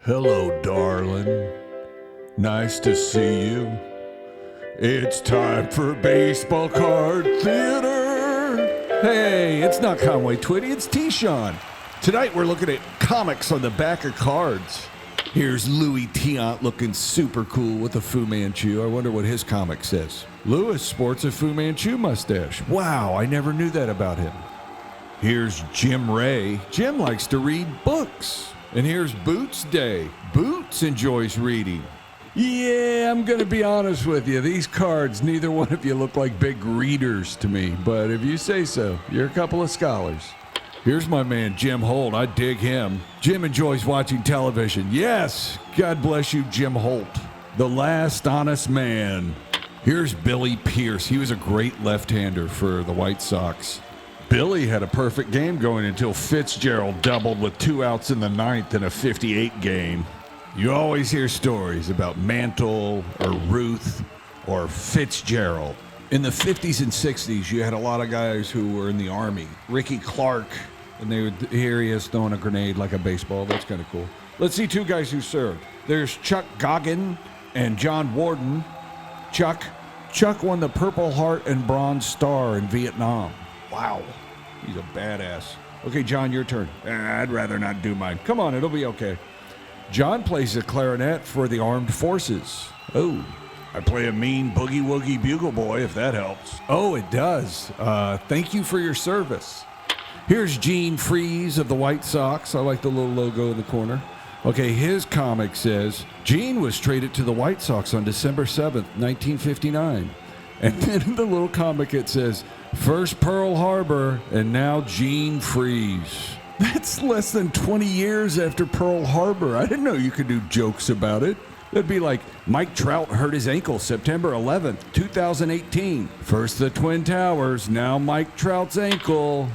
Hello, darling. Nice to see you. It's time for Baseball Card Theater. Hey, it's not Conway Twitty, it's T-Shawn. Tonight we're looking at comics on the back of cards. Here's Luis Tiant looking super cool with a Fu Manchu. I wonder what his comic says. Luis sports a Fu Manchu mustache. Wow, I never knew that about him. Here's Jim Ray. Jim likes to read books. And here's Boots Day. Boots enjoys reading. Yeah, I'm going to be honest with you. These cards, neither one of you look like big readers to me. But if you say so, you're a couple of scholars. Here's my man, Jim Holt. I dig him. Jim enjoys watching television. Yes, God bless you, Jim Holt. The last honest man. Here's Billy Pierce. He was a great left-hander for the White Sox. Billy had a perfect game going until Fitzgerald doubled with 2 outs in the ninth in a 58 game. You always hear stories about Mantle or Ruth or Fitzgerald. In the 50s and 60s, you had a lot of guys who were in the Army. Ricky Clark, and here he is throwing a grenade like a baseball. That's kind of cool. Let's see 2 guys who served. There's Chuck Goggin and John Warden. Chuck won the Purple Heart and Bronze Star in Vietnam. Wow. He's a badass. Okay, John, your turn. I'd rather not do mine. Come on, it'll be okay. John plays the clarinet for the armed forces. Oh, I play a mean boogie-woogie bugle boy, if that helps. Oh, it does. Thank you for your service. Here's Gene Freeze of the White Sox. I like the little logo in the corner. Okay, his comic says, Gene was traded to the White Sox on December 7th, 1959. And then in the little comic it says, first Pearl Harbor, and now Gene Freeze. That's less than 20 years after Pearl Harbor. I didn't know you could do jokes about it. That'd be like, Mike Trout hurt his ankle September 11th, 2018. First the Twin Towers, now Mike Trout's ankle.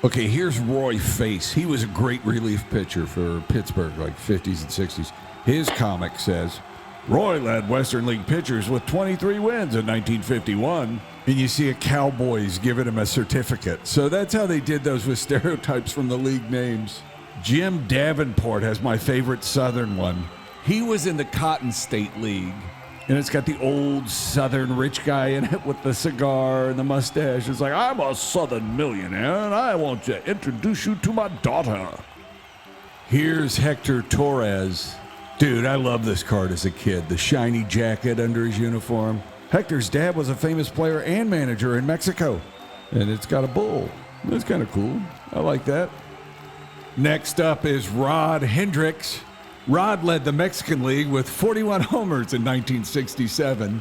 Okay, here's Roy Face. He was a great relief pitcher for Pittsburgh, like 50s and 60s. His comic says, Roy led Western League pitchers with 23 wins in 1951. And you see a Cowboys giving him a certificate. So that's how they did those with stereotypes from the league names. Jim Davenport has my favorite Southern one. He was in the Cotton State League. And it's got the old Southern rich guy in it with the cigar and the mustache. It's like, I'm a Southern millionaire and I want to introduce you to my daughter. Here's Hector Torres. Dude, I loved this card as a kid. The shiny jacket under his uniform. Hector's dad was a famous player and manager in Mexico. And it's got a bull. That's kind of cool. I like that. Next up is Rod Hendricks. Rod led the Mexican League with 41 homers in 1967.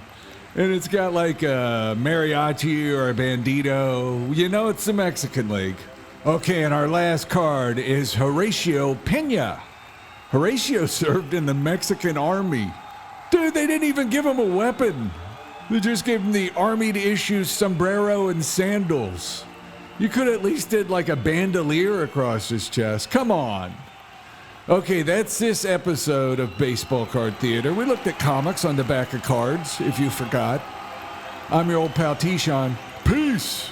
And it's got like a mariachi or a bandito. You know it's the Mexican League. Okay, and our last card is Horatio Pena. Horatio served in the Mexican Army. Dude, they didn't even give him a weapon. They just gave him the Army to issue sombrero and sandals. You could at least did like a bandolier across his chest. Come on. Okay, that's this episode of Baseball Card Theater. We looked at comics on the back of cards, if you forgot. I'm your old pal T-Shawn. Peace.